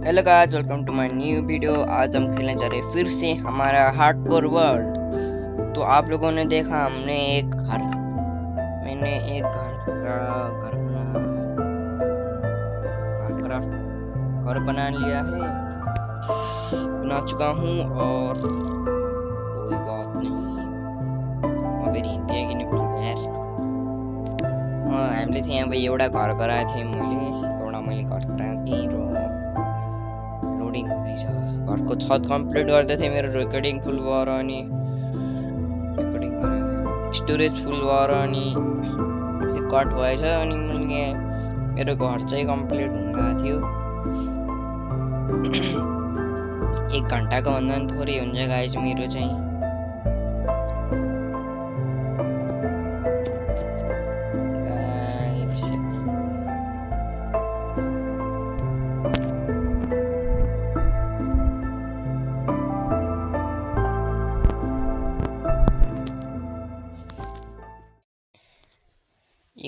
Hello guys, welcome to my new video. आज हम खेलने जा रहे हैं फिर से हमारा हार्डकोर वर्ल्ड। तो आप लोगों ने देखा, मैंने एक घर घर बना लिया है, बना चुका हूँ। और कोई बात नहीं, मेरी त्यागिने खैर हामीले चाहिँ अब एउटा घर गराएको थिएँ। मैले घर गराएको थिएँ र लोडिङ हुँदैछ। घरको छत कम्प्लिट गर्दै थिएँ, मेरो रेकर्डिङ फुल भएर अनि स्टोरेज फुल भएर अनि कट भएछ। अनि मेरो घर चाहिँ कम्प्लिट हुन लागेको थियो। 1 घन्टाको भन्दा पनि थोरै हुन्छ गाइस मेरो चाहिँ।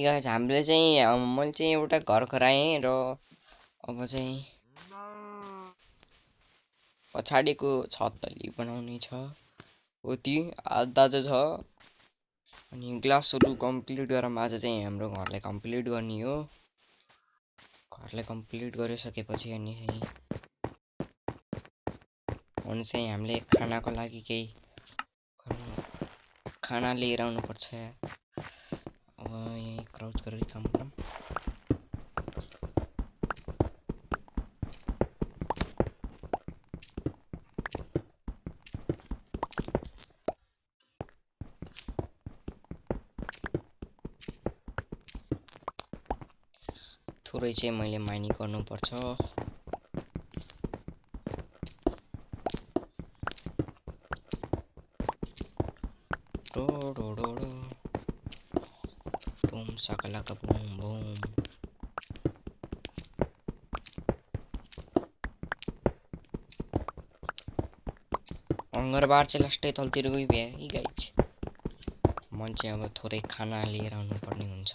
गाइस हामीले चाहिँ मैले चाहिँ एउटा घर गराएँ र अब चाहिँ पछाडिको छत अलि बनाउने छ, उति आधा चाहिँ छ। अनि ग्लासहरू कम्प्लिट गरेर आज चाहिँ हाम्रो घरलाई कम्प्लिट गर्ने हो। घरलाई कम्प्लिट गरिसकेपछि अनि चाहिँ हामीले खानाको लागि केही खाना लिएर आउनुपर्छ। अब यही क्राउच गरेर काम गरौँ। थोरै चाहिँ मैले माइनिङ गर्नुपर्छ। Boom shakalaka boom boom. अङ्गरबार चाहिँ लास्टै तलतिर गइभ्या गाइस। म चाहिँ अब थोरै खाना लिएर आउनुपर्ने हुन्छ,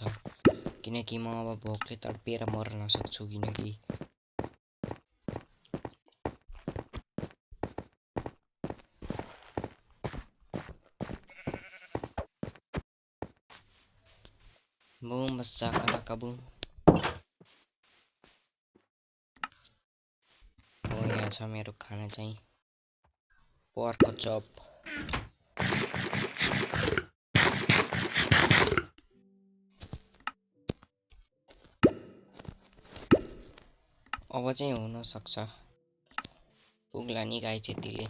किनकि म अब भोकले तडपिएर मर्न सक्छु। किनकि बुम साकलाका बुम। यहाँ छ मेरो खाना चाहिँ पोर्क चप। अब चाहिँ हुन सक्छ, पुग्ला नि गाई त्यतिले।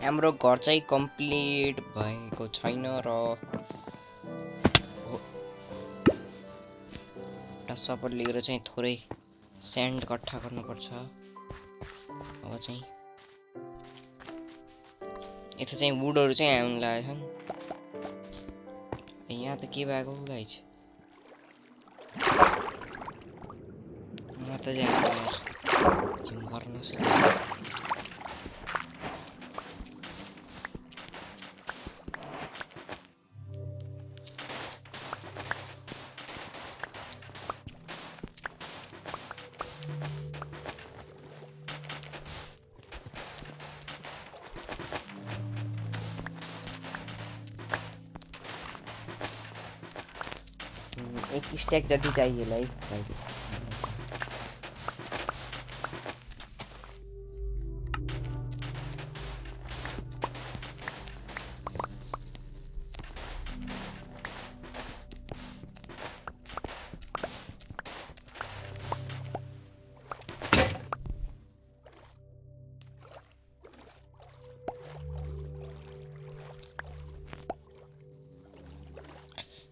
हाम्रो घर चाहिँ कम्प्लिट भएको छैन र एउटा सपोर्ट लिएर चाहिँ थोरै स्यान्ड इकट्ठा गर्नुपर्छ। अब चाहिँ यता चाहिँ वुडहरू चाहिँ आउनु लागेको छन्। यहाँ त के भएको गाइस, म त जिम गर्न सक्छु। एक स्टैक जल्दी चाहिए लाइक।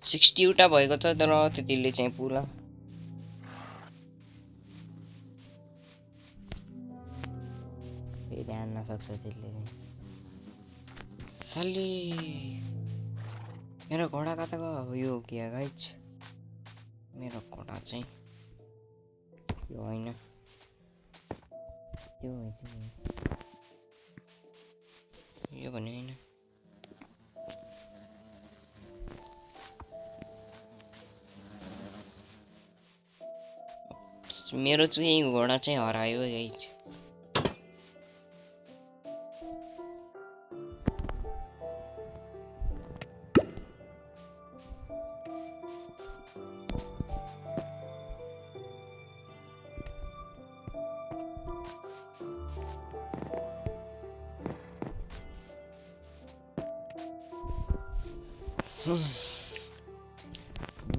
60 वटा भएको छ तर त्यतिले चाहिँ पुरा फेरि आन्न सक्छ त्यसले चाहिँ साली मेरो घोडा कता गयो यो के गाइज मेरो घोडा चाहिँ यो होइन त्यो यो भने होइन मेरो चाहिँ घोडा चाहिँ हरायो गाइज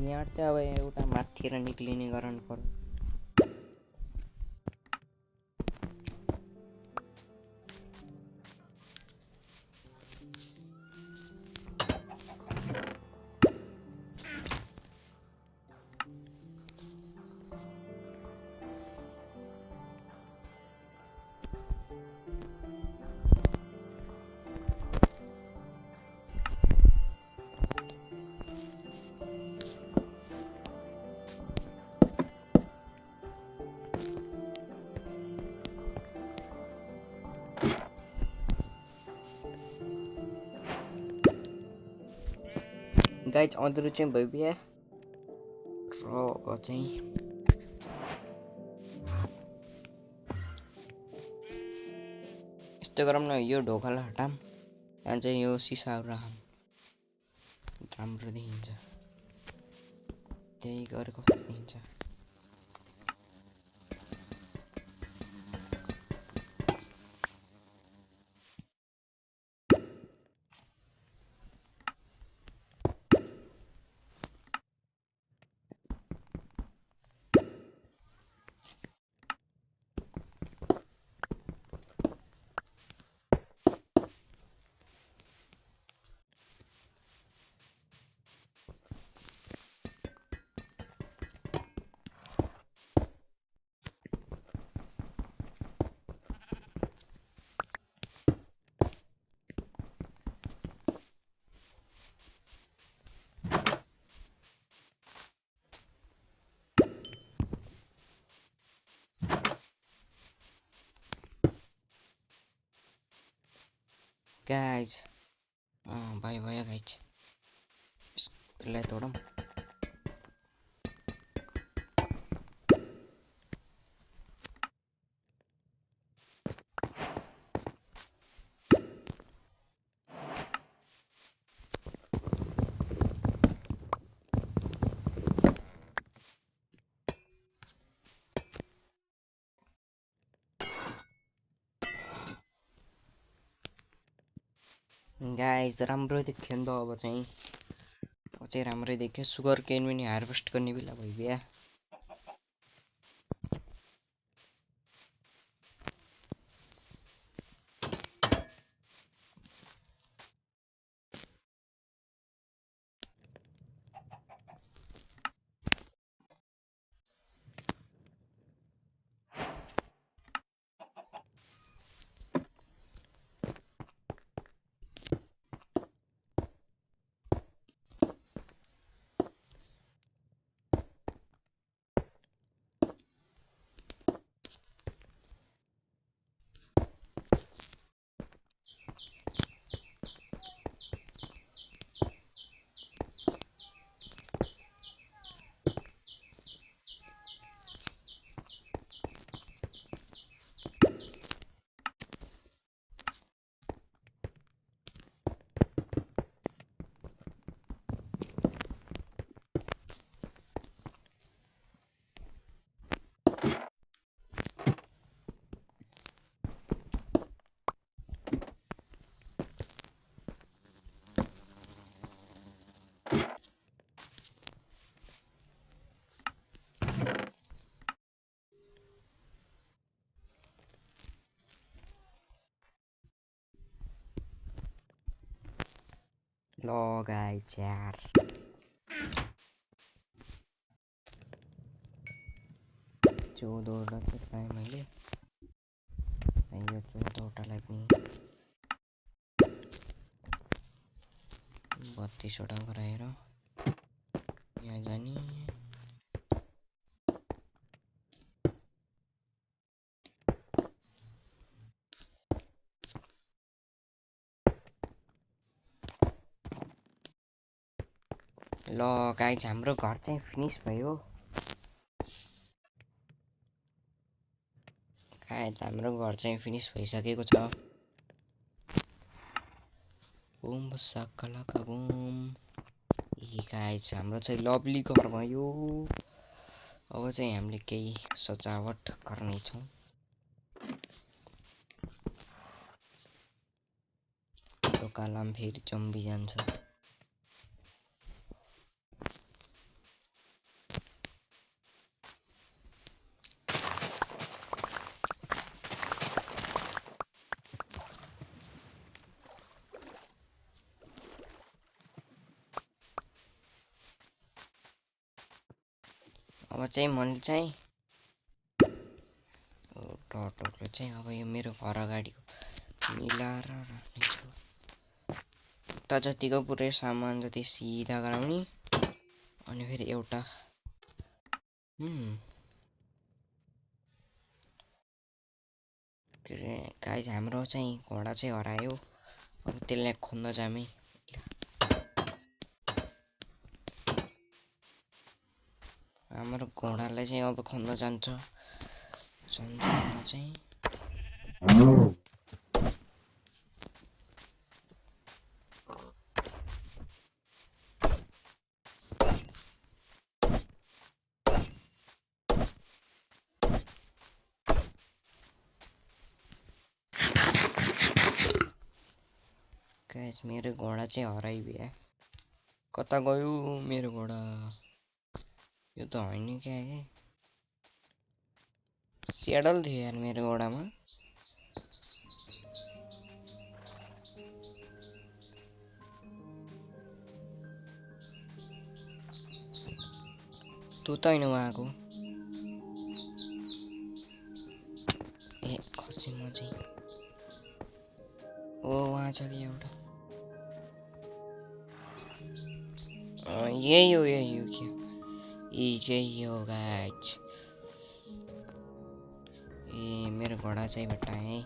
यहाँ चाहिँ अब एउटा माथिर निक्लिने गराउनु पर्यो गाइज अँध्रो चाहिँ भयो बिहा र चाहिँ यस्तो गरौँ न यो ढोकालाई हटाम यहाँ चाहिँ यो सिसाहरू राखौँ राम्रो देखिन्छ त्यही गरेको देखिन्छ गाइज भयो भयो गाइज यसलाई तोडौँ गाइज राम्रो देख्यो नि त अब चाहिँ राम्रै देख्यो सुगर केन पनि हार्भेस्ट गर्ने बेला भयो बिहा ल गाइज यार 14 चाहिँ पाएँ मैले। यो 14वटालाई पनि 32वटा गराएर यहाँ जाने। ल गाइज हाम्रो घर चाहिँ फिनिस भयो। गाइज हाम्रो घर चाहिँ फिनिस भइसकेको छ। Boom shakalaka boom. Hey guys हाम्रो चाहिँ लभली घर भयो। अब चाहिँ हामीले केही सजावट गर्नेछौँ। ढोकालाम फेरि जम्बी जान्छ। अब चाहिँ मैले चाहिँ टोटोले चाहिँ अब यो मेरो घर अगाडिको मिलाएर राख्नेछु। त जतिको पुरै सामान जति सिधा गराउने अनि फेरि एउटा गाइज हाम्रो चाहिँ घोडा चाहिँ हरायो। अब त्यसलाई खोज्न जामे। हाम्रो घोडालाई चाहिँ अब खोज्न जान्छ। चाहिँ गाइस मेरो घोडा चाहिँ हराइदियो। कता गयो मेरो घोडा? यो त हैन क्या के स्याडल थियो यार मेरो घोडामा। तँ त हैन उहाँको। ए खसी म चाहिँ ओ वहाँ छ कि एउटा। यही हो क्या यही हो गाइस। ए मेरो घोडा चाहिँ भेटाएँ।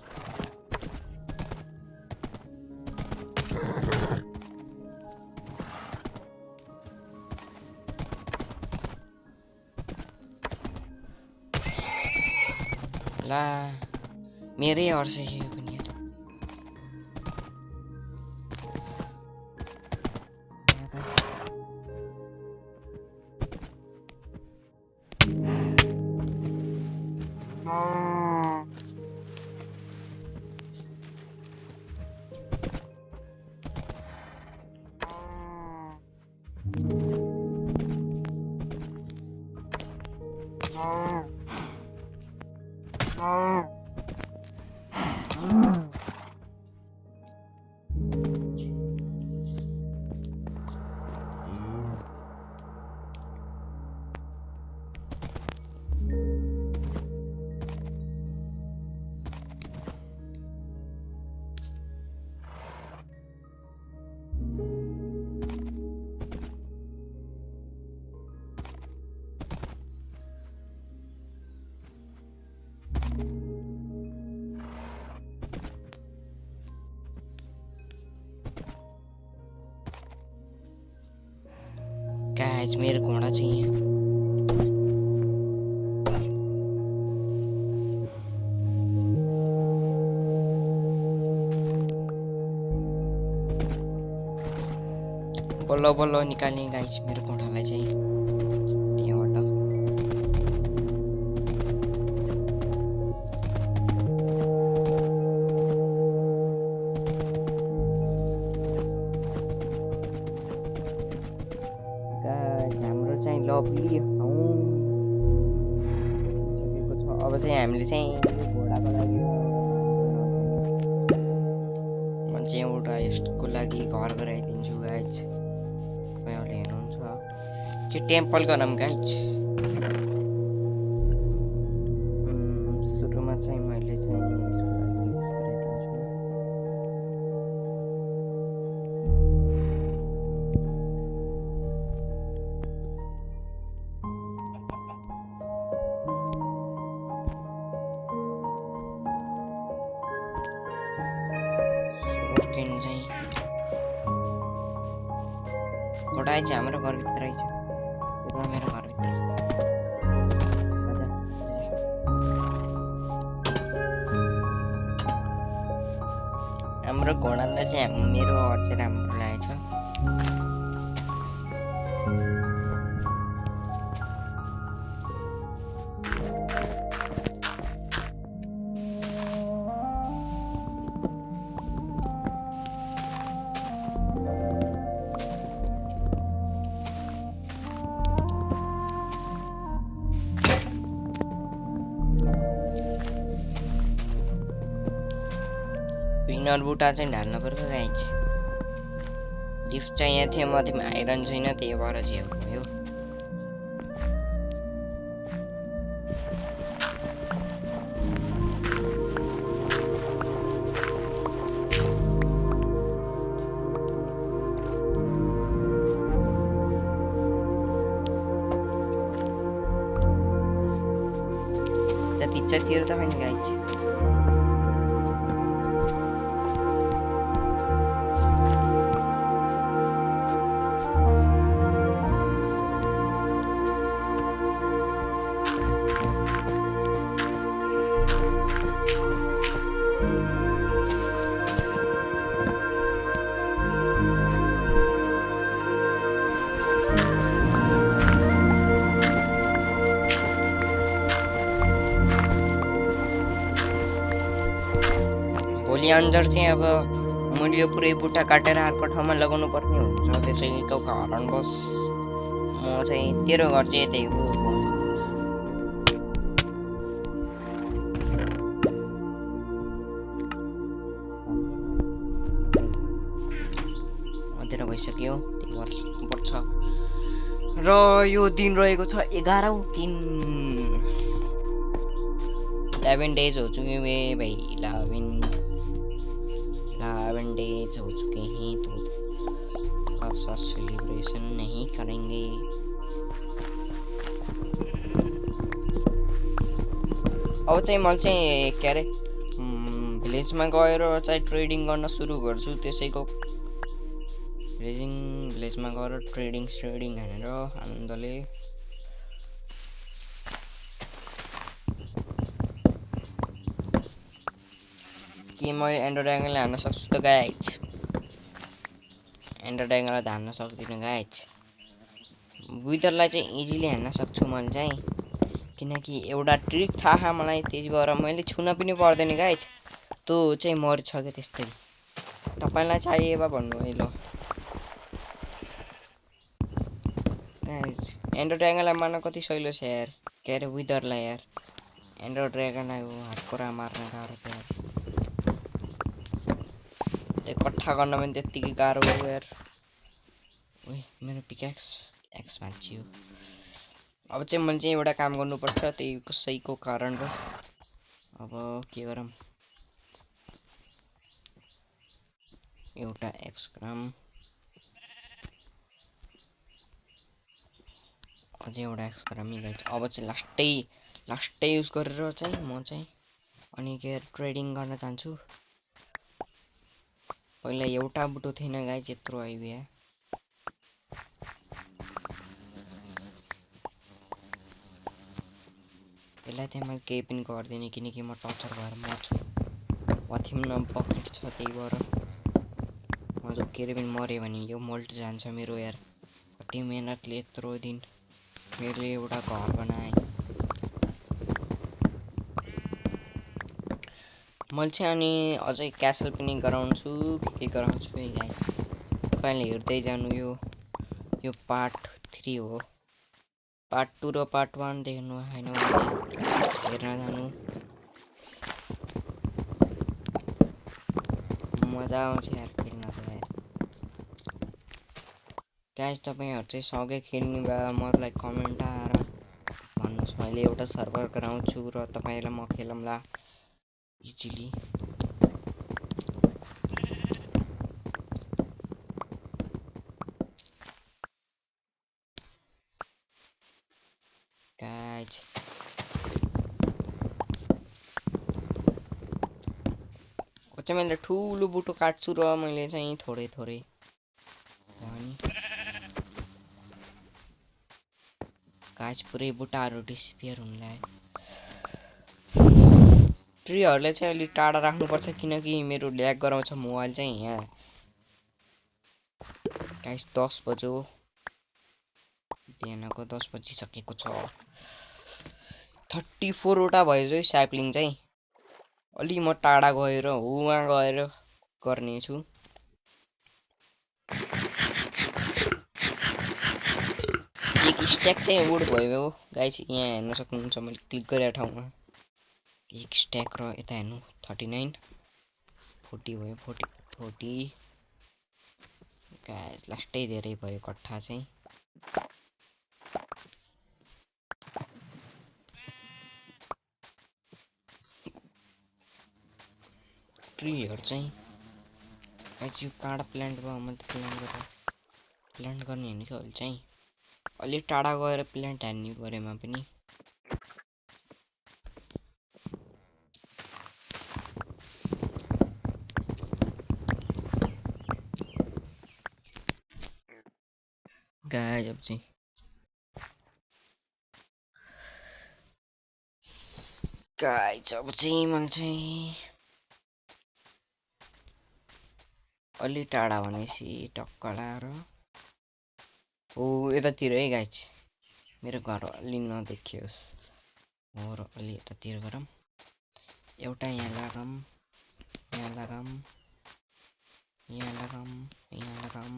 ला मेरै अर्से यो पनि यार। गाइस मेरो घोडा चाहिँ यहाँ। बल्ल बल्ल निकाल्ने गाइस मेरो घोडालाई चाहिँ त्यहाँबाट। हाम्रो चाहिँ लभली सकेको छ। अब चाहिँ हामीले चाहिँ घोडाको लागि म चाहिँ एउटा यसको लागि घर गराइदिन्छु गाइज। तपाईँहरूले हेर्नुहुन्छ कि टेम्पल गरौँ गाइज। घोडा चाहिँ हाम्रो घरभित्रै छ त्यो पनि मेरो घरभित्र आजा हाम्रो घोडालाई चाहिँ मेरो घर चाहिँ राम्रो लागेछ विनर बुटा चाहिँ ढाल्न पर्यो गाइज गिफ्ट चाहिँ यहाँ थियो मध्येमा आइरन छैन त्यही भएर झ्याउ भयो त्यो पिक्चरतिर त पनि गाइज भोलि अन्जर चाहिँ अब मैले यो पुरै बुट्टा काटेर अर्को ठाउँमा लगाउनु पर्ने हुन्छ त्यसैको कारणवश म चाहिँ तेरो घर चाहिँ यतै हो अँधेरो भइसक्यो त्यही भएर पर्छ र यो दिन रहेको छ 11औं दिन 11 days हो चुके हैं भाई 11 days हो चुके हैं तो थोड़ा सा सेलिब्रेशन नहीं करेंगे अब चाहिँ मैले चाहिँ के अरे भिलेजमा गएर चाहिँ ट्रेडिङ गर्न सुरु गर्छु त्यसैको भिलेजमा गएर ट्रेडिङ हानेर आनन्दले के मैले एन्डर ड्रागनलाई हान्न सक्छु त गाइज एन्डर ड्रागनलाई त हान्न सक्दिनँ गाइज विदरलाई चाहिँ इजिली हान्न सक्छु मैले चाहिँ किनकि एउटा ट्रिक थाहा मलाई त्यही भएर मैले छुन पनि पर्दैन गाइज त्यो चाहिँ मर्छ के त्यस्तै तपाईलाई चाहिए बा भन्नु है ल गाइज एन्डर ड्रागनलाई मार्न कति सजिलो छ यार के अरे विदरलाई यार एन्डर ड्रागनलाई हातकोरा मार्न गाह्रो छ यार इकट्ठा गर्न पनि त्यतिकै गाह्रो हो यार ओए मेरो पिक्याक्स एक्स भाँचियो अब चाहिँ मैले चाहिँ एउटा काम गर्नुपर्छ त्यही कसैको कारणवश अब के गरौँ एउटा एक्स ग्राम अझै एउटा एक्स ग्राम मिलाइछ अब चाहिँ लास्टै युज गरेर चाहिँ म चाहिँ अनि के ट्रेडिङ गर्न जान्छु पहिला एउटा बुटो थिएन गाइस यत्रो आइबिया यसलाई चाहिँ मैले केही पनि गर्दिनँ किनकि म टर्चर भएर मर्छु पथिममा बकेट छ त्यही भएर म झोकेर पनि मऱ्यो भने यो मोल्ट जान्छ मेरो यार कति मेहनतले यत्रो दिन मैले एउटा घर बनाएँ मैले चाहिँ अनि अझै क्यासल पनि गराउँछु के गराउँछु है गाइस तपाईले हेर्दै जानु यो पार्ट 3 हो पार्ट 2 र पार्ट 1 देख्नु हैन भने हेर्न जानु मजा आउँछ यार खेल्न त यार गाइस तपाईहरु चाहिँ सँगै खेल्ने भए मलाई कमेन्ट आएर भन्नुस् मैले एउटा सर्भर गराउँछु र तपाईलाई म खेलौँला इजिली गाइस चाहिँ मैले ठुलो बुटो काट्छु र मैले चाहिँ थोरै अनि गाइस पुरै बुट्टाहरू डिस्पियर हुन लाग्यो। ट्रीहरूले चाहिँ अलि टाढा राख्नुपर्छ किनकि मेरो ल्याग गराउँछ मोबाइल चाहिँ यहाँ। गाइस 10 बज्यो, बिहानको 10 बजिसकेको छ। 34 वटा भयो स्याप्लिङ चाहिँ। अलि म टाढा गएर वहाँ गएर गर्नेछु। एक स्ट्याक चाहिँ वुड भयो गाइस, यहाँ हेर्न सक्नुहुन्छ मैले क्लिक गरेर ठाउँमा एक स्ट्याक र यता हेर्नु 39 40 भयो 40 गाइस लास्टै धेरै भयो कट्ठा चाहिँ। ट्रीहरु चाहिँ गाइस यो काँडा प्लान्ट भयो म त प्लान्ट गर्ने हैन के अहिले चाहिँ अलि टाढा गएर प्लान्ट हान्नु परेमा पनि। गाइस अब चाहिँ मैले चाहिँ अलि टाढा भनेपछि टक्क लाएर हो यतातिर है गाइस, मेरो घर अलि नदेखियोस् हो र अलि यतातिर गरौँ। एउटा यहाँ लगाम यहाँ लगाम यहाँ लगाम यहाँ लगाम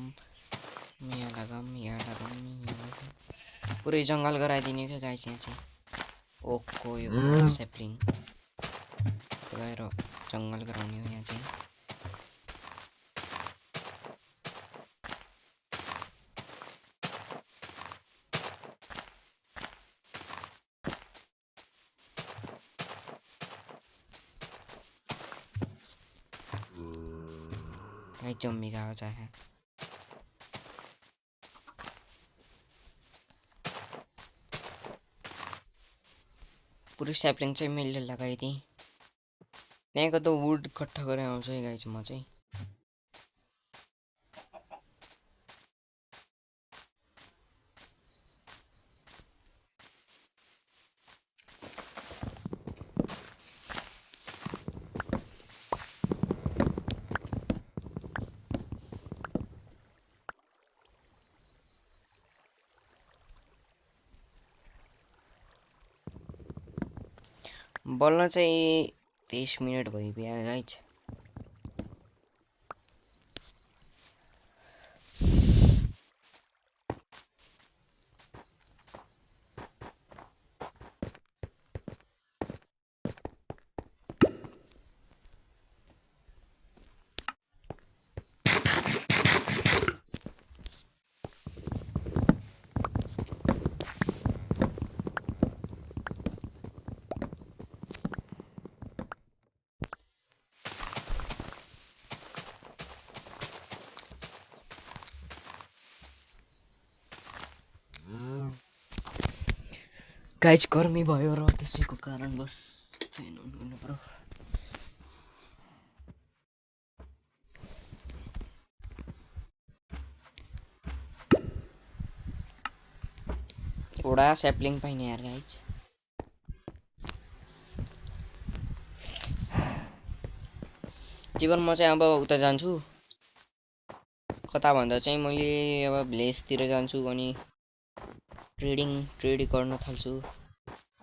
यहाँ लगाम यहाँ लगाम यहाँ लगाम पुरै जङ्गल गराइदिने क्या गाइस यहाँ चाहिँ। ओको यो सेप्लिङ गएर जङ्गल गराउने हो यहाँ चाहिँ। गाइस जम्मी का आवाज आया। पुरै स्याप्लिङ चाहिँ मैले लगाइदिएँ। त्यहाँको त वुड कट्ठा गरेर आउँछ है गाइस म चाहिँ। बल्ल चाहिँ 30 मिनट भइपुग्यो गाइस। गाइस गर्मी भयो र त्यसैको कारण बस फ्यान अन गर्नु पर्यो। एउटा स्याप्लिङ पाइने यार गाइस। जीवन म चाहिँ अब उता जान्छु कता भन्दा चाहिँ मैले अब भिलेजतिर जान्छु अनि ट्रेडिङ गर्न थाल्छु।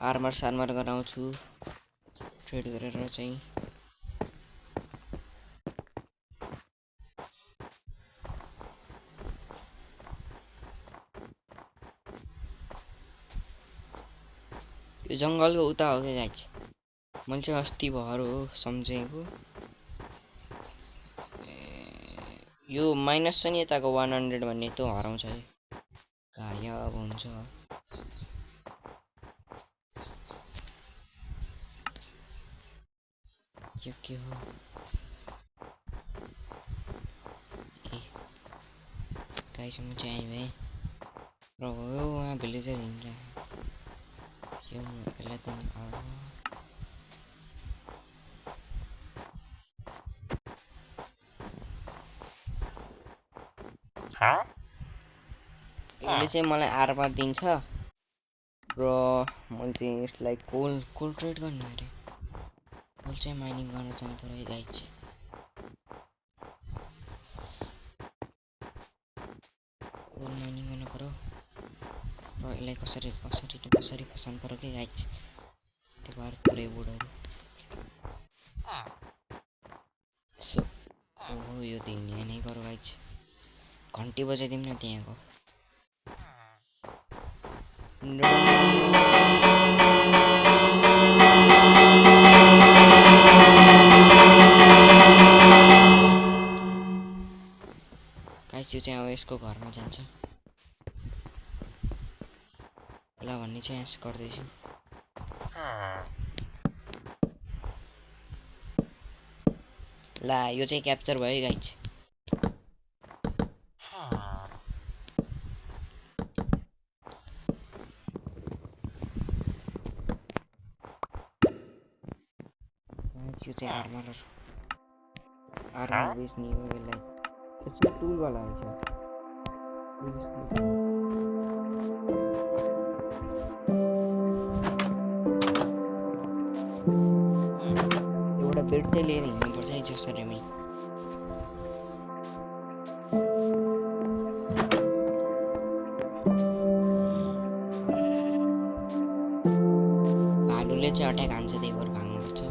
आर्मर सार्मर गराउँछु ट्रेड गरेर चाहिँ। यो जङ्गलको उता हो क्या गाइस, मैले चाहिँ अस्ति भर हो सम्झेको। यो माइनस छ नि यताको 100 भन्ने त्यो हराउँछ है, गायब हुन्छ। यो के हो गाइस म चाहिँ आएँ भाइ र हो वहाँ भिलेजर हिँड्छ यो यसलाई त यसले चाहिँ मलाई आर्मर दिन्छ र मैले चाहिँ यसलाई कोल ट्रेड गर्ने अरे कोल चाहिँ माइनिङ गर्न जानु पर्यो गाइज कोल माइनिङ गर्न पर्यो र यसलाई कसरी फसाउनु पर्यो कि गाइज त्यो भएर पुरै बोर्डहरू सो ओहो यो त यहाँ नै गरौँ गाइज घन्टी बजाइदिउँ न त्यहाँको गाइज यो चाहिँ अब यसको घरमा जान्छ ल भन्ने चाहिँ यहाँ गर्दैछु ला यो चाहिँ क्याप्चर भयो गाइज यो चाहिँ आर्मर बेच्ने हो यसलाई यो चाहिँ टुलवाला रहेछ एउटा बेड चाहिँ लिएर हिँड्नुपर्छ है जसरी पनि भालुले चाहिँ अट्याक हान्छ त्यही भएर भाग्नुपर्छ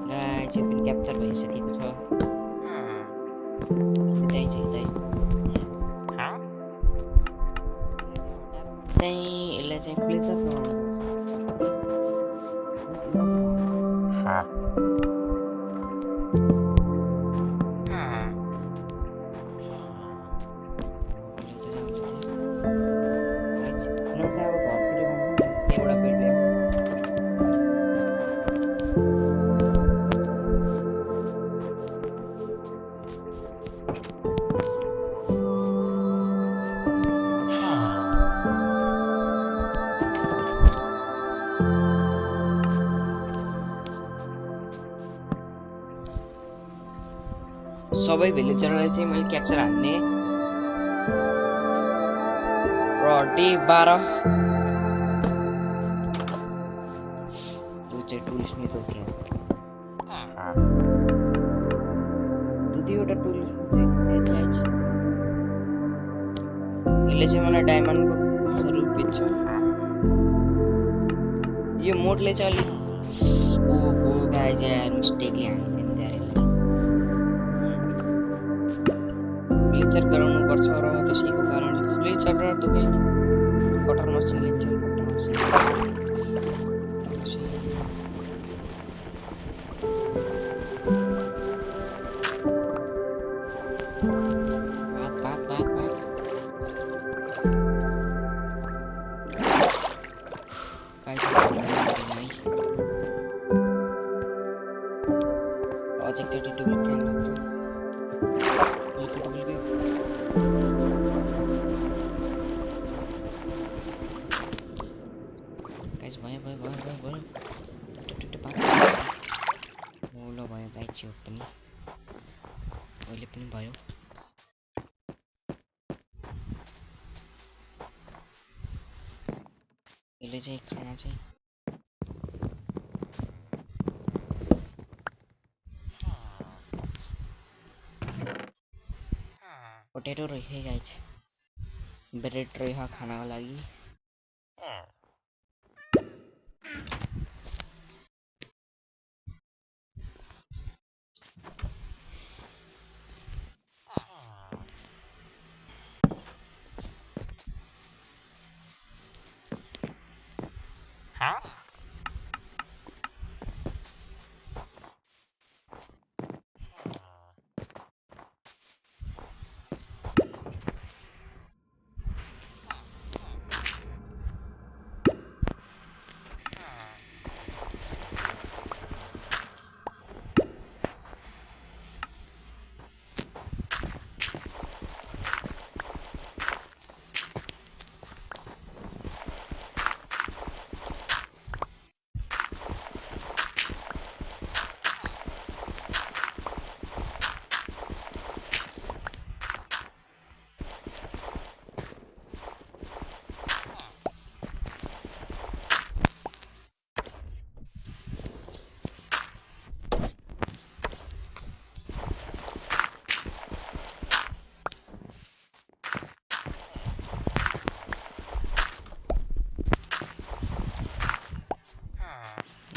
गाइस यो पनि क्याप्चर भइसकेको छ यसलाई चाहिँ प्लेसर सबै भिलेजरलाई चाहिँ मैले क्याप्चर हान्ने र डे 12 यो चाहिँ टुरिस्ट मिट हो क्या दुईवटा टुरिस्ट मिट छ यसले चाहिँ मलाई डायमन्डको रूप बेच्छ यो मोडले चाहिँ अलिक ओहो गाइज यार मिस्टेकले हान्यो फ्लिचर गराउनु पर्छ र त्यसैको कारण फ्लिचर र दुकै कटर मसिन लिन्छ यसले चाहिँ खाना चाहिँ पोटेटो रहेछ गाइज ब्रेड रहेछ खानाको लागि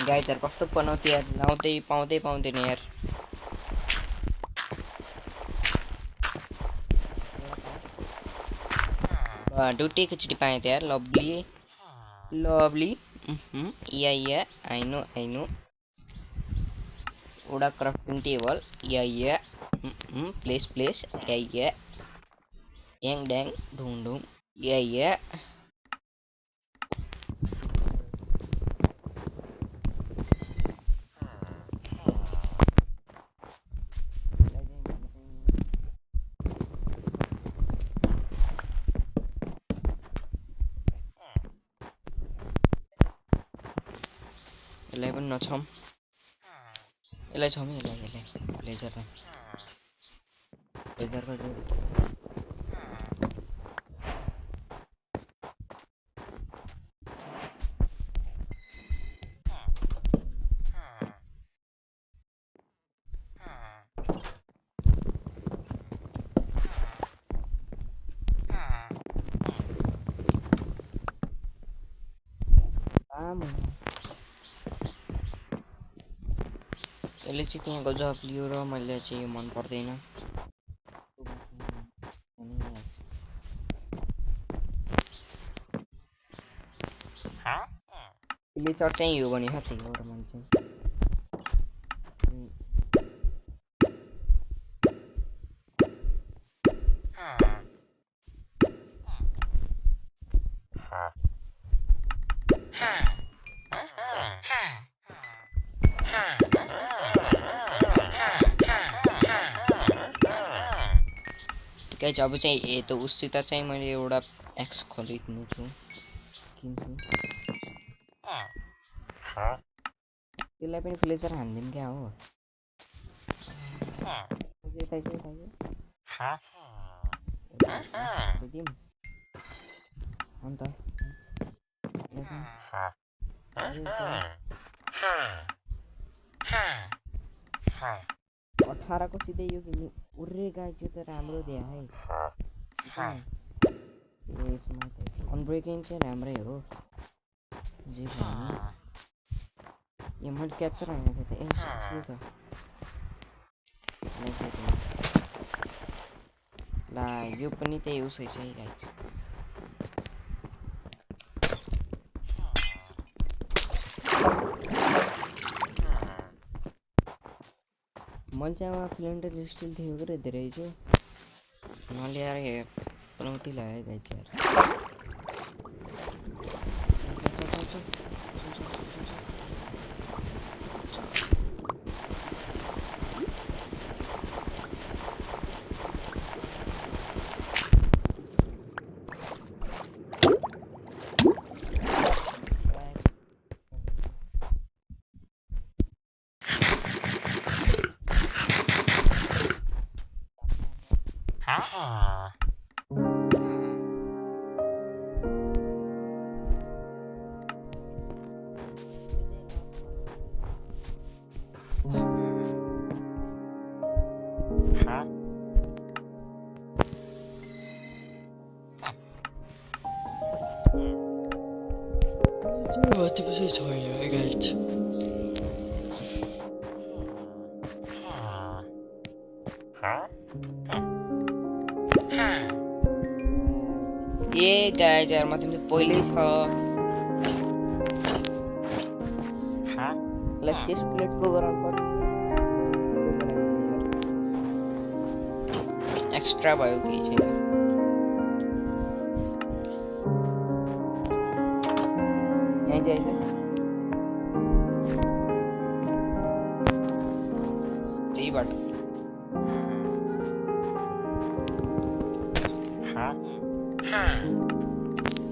गाइस यार कस्तो बनाउँथे यार लाउँदै पाउँदैन यार दुईटै एकचोटि पाएँ त यार lovely yeah I know wooden crafting table yeah place yeah Yang dang dung yeah यसलाई पनि नछम यसलाई छम यसलाई लेजरलाई यसले चाहिँ त्यहाँको जब लियो र मैले चाहिँ यो मन पर्दैन यसले चर्चै हो भने त्यही हो र मान्छे गाइस अब चाहिँ त उससित चाहिँ मैले एउटा एक्स खरिद्नु छु किन्छु त्यसलाई पनि फ्लेजर हान्दिम क्या हो अन्त 18 को सिधै यो किन्नु उर्रे गाइस यो त राम्रो दिया है यसमा त अनब्रेकिङ चाहिँ राम्रै हो जे पनि यो मैले क्याप्चर हानेको थिएँ के छ ला यो पनि त्यही उसै छ है गाइस मल्चामा फ्लेन्डर स्टिल थियो के धेरै जो नल्याएर पनौती लगायो गाइस यार What was it? Sorry, I got. ये guys यार मतलब तो पहले ही था लेक्चर प्लेट को गरम पर एक्स्ट्रा भयो के छैन यहाँ चाहिँ त्यही बाटो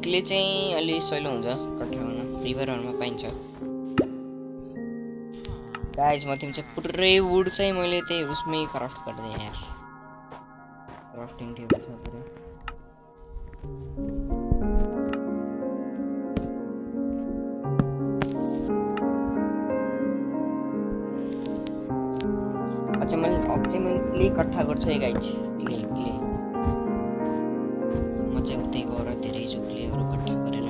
क्ले चाहिँ अलि सजिलो हुन्छ कट्ठाउन रिभरहरुमा पाइन्छ गाइस म तिमी चाहिँ पुरै वुड चाहिँ मैले त्यही उसमै क्राफ्ट गर्दै यार क्राफ्टिङ टेबल छ पुरै अच्छा मैले अब चाहिँ मैले क्ले इकट्ठा गर्छु है गाइस क्ले म चाहिँ उतै गएर धेरै जो क्लेहरु इकट्ठा गरेर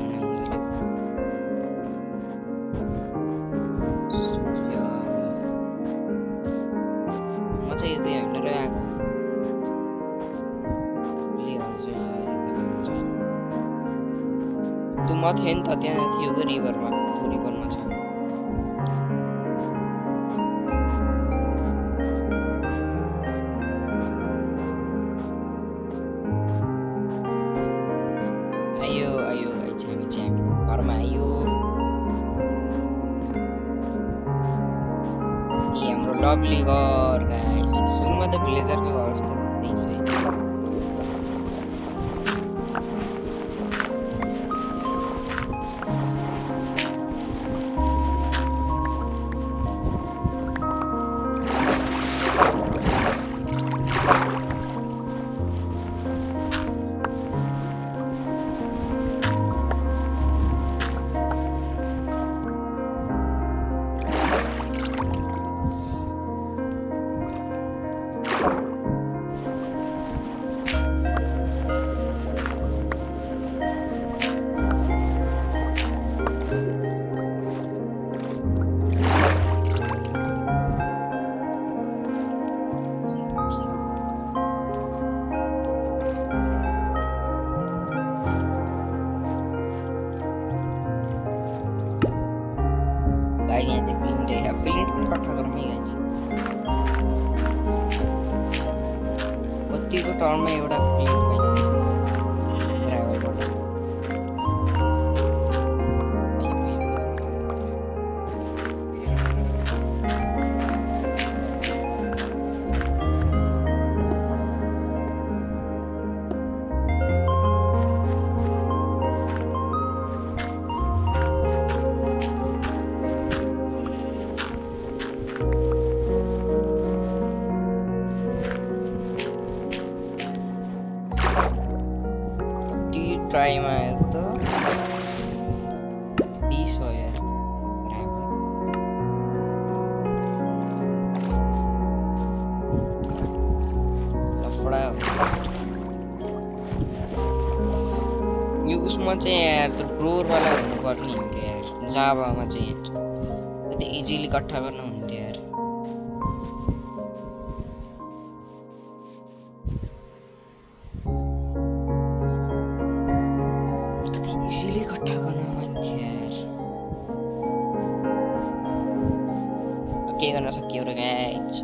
म थिएँ नि त त्यहाँ थियो कि रिभरमा त्यो रिभरमा छ आयो आयो गाइस हामी चाहिँ घरमा आयो ए हाम्रो लभली घर गाइस सुनमा त भिलेजरको घर जस्तै छ गाइस यहाँ चाहिँ फिल्म देखा फिल्म पनि कट्ठा गरौँ है गाइस कतिको टर्ममा एउटा फिल्म पाइन्छ ग्राभलबाट ट्राईमा त 20 हो यार लफडा यो उसमा चाहिँ यार त्यो ड्रोर वाला हुनुपर्ने हुन्थ्यो यार जाभामा चाहिँ त्यति इजिली कट्ठा गर्न हुन्थ्यो यार के गर्न सकियो र guys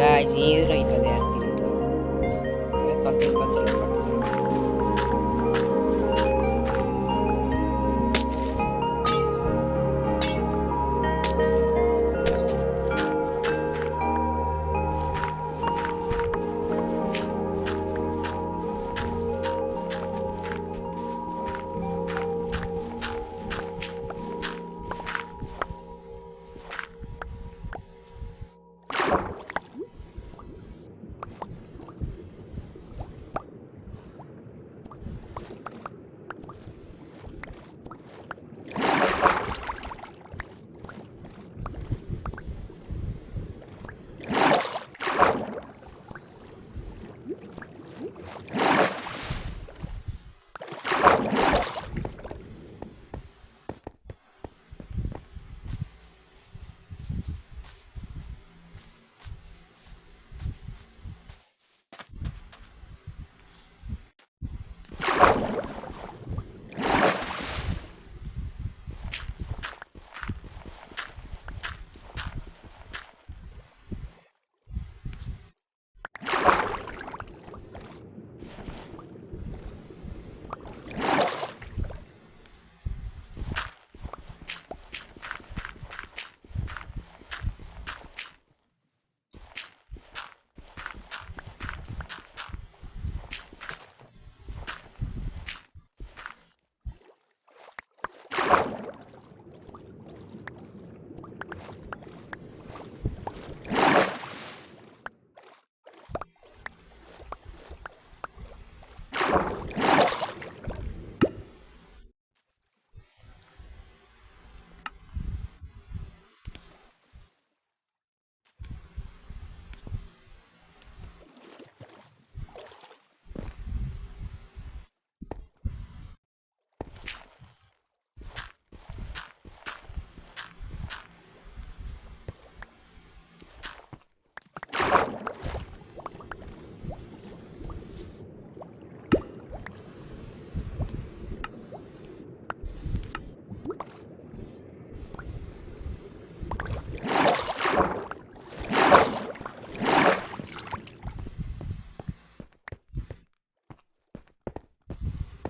guys ini udah itu ya gitu betul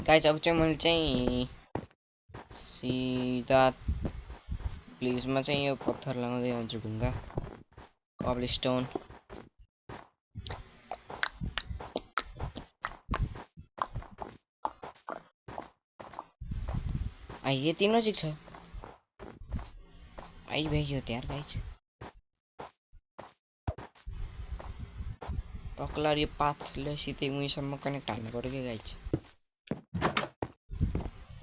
guys अब चाहिँ मैले चाहिँ सिधा प्लेसमा चाहिँ यो पत्थर लगाउँदै आउँछु ढुङ्गा कबलस्टोन यति नजिक छ आइभ्यो त्यार गाइज टक्लर यो पाथले सिधै उहीँसम्म कनेक्ट हाल्नु पर्यो क्या गाइज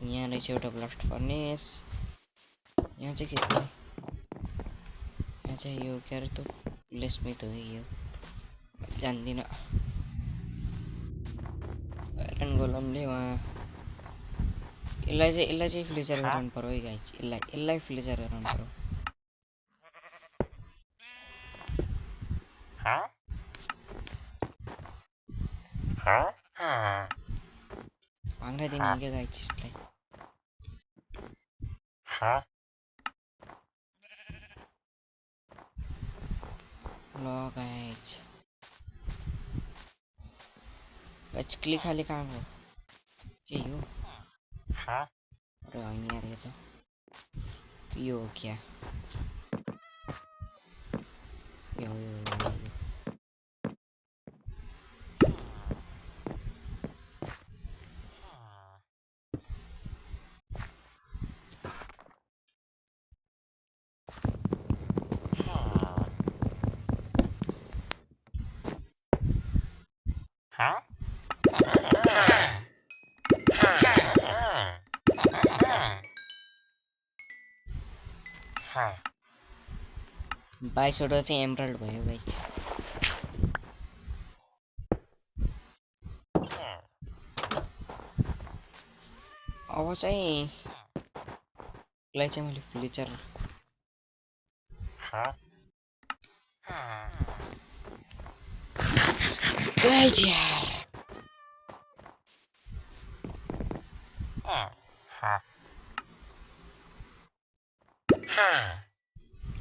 यहाँ रहेछ एउटा ब्लास्ट फर्नेस यहाँ चाहिँ के छ यहाँ चाहिँ यो के अरे त ब्लेसमिथ हो यो जान्दिनँ आइरन गोलमले वहाँ यसलाई चाहिँ फ्लेचर गराउनु पर्यो है गाइज यसलाई फ्लेचर गराउनु पर्यो भाग्न दिने क्या गाइज यसलाई ल गाइज क्लिक खाली कहाँ हो के यो अरे होइन यार ये तो यो हो क्या यो बाइसवटा चाहिँ एमराल्ड भयो गाइज अब चाहिँ यसलाई चाहिँ मैले फ्लेचर गाइज यार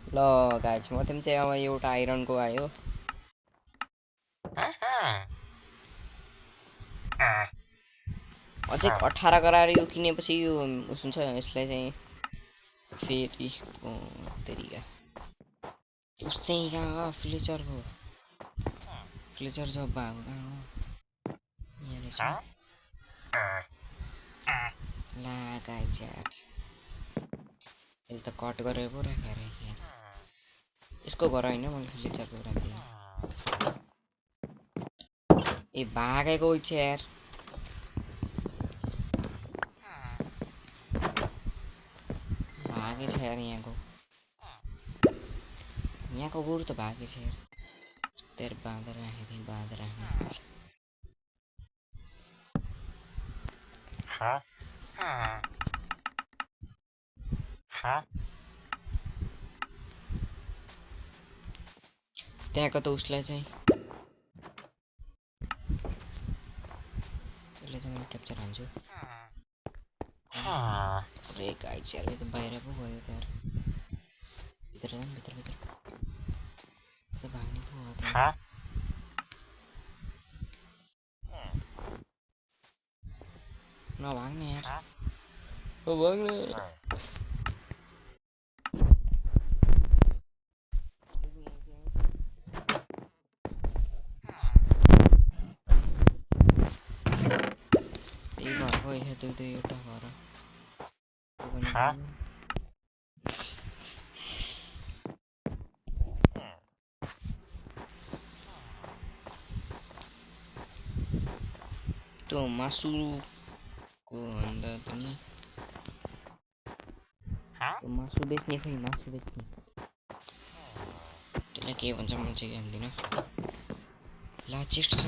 ल गाइज म चाहिँ अब एउटा आइरनको आयो अझै 18 गराएर यो किनेपछि यो हुन्छ यसलाई चाहिँ फेरि तरिका उस चाहिँ कहाँ फ्लेचर जब भएको कहाँ हो यहाँ ला गाइज यार यसले त कट गरेर पो राखेर यसको घर होइन मैले फ्लेचरको राखिदिएँ ए भागेको छ यार भागे छ यार यहाँको गुरु त भागे छ यार तेर बाँधेर राखेँ बाँधेर राख्नु त्यहाँको त उसलाई चाहिँ यसलाई चाहिँ मैले क्याप्चर हान्छु अरे गाइज यार यो त बाहिर पो गयो यार भित्र जानु भित्र त भाग्ने पो हो त्यहाँ नभाग्ने यार ओ भाग्ने त्यही भएको यहाँ त एउटा घर त्यो मासुको भन्दा पनि मासु बेच्ने खोइ मासु बेच्ने त्यसलाई के भन्छ म चाहिँ जान्दिनँ ला चेस्ट छ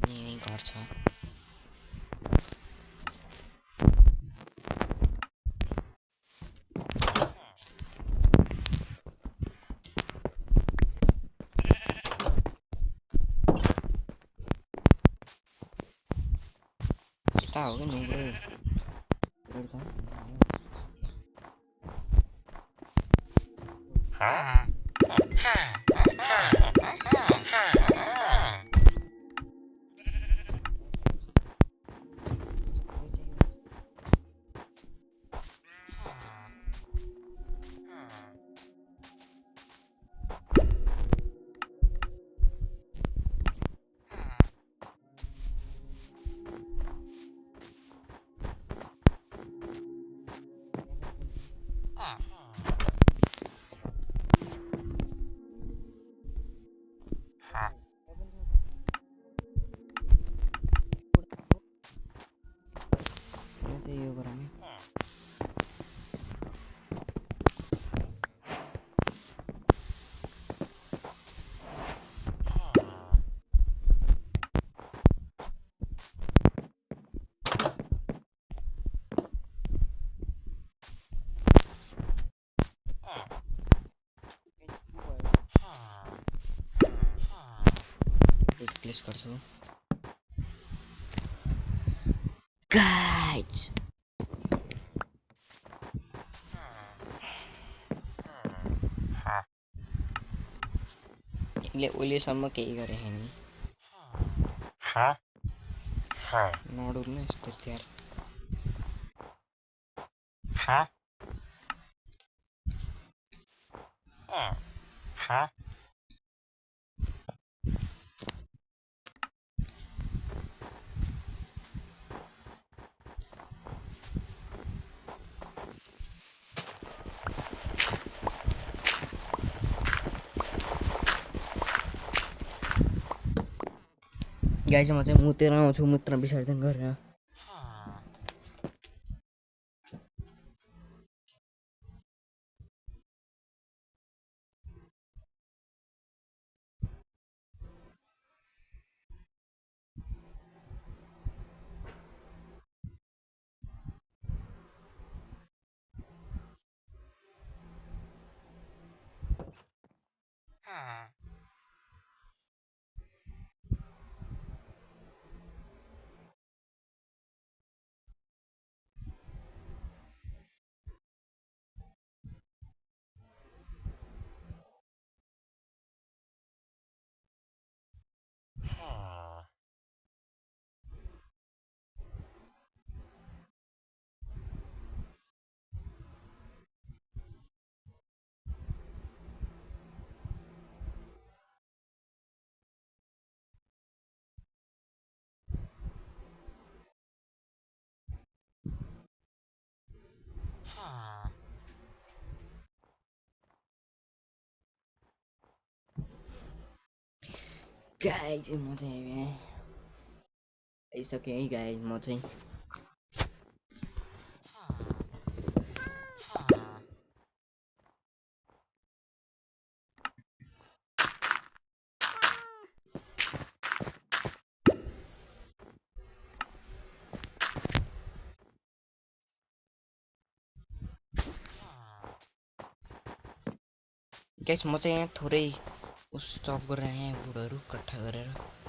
यही घर छ यता हो कि नि ब्रो यो गरौँ रिप्लेस गर्छु गाइज यसले ओलेसम्म केही गरे नि नडुल्नु यस्तो त्यार गाइस म चाहिँ मुतेर आउँछु मूत्र विसर्जन गरेर गाइस म चाहिँ आइसकेँ है गाइस म चाहिँ गाइस म चाहिँ यहाँ थोरै उस चप गरेर यहाँ वुडहरू कट्ठा गरेर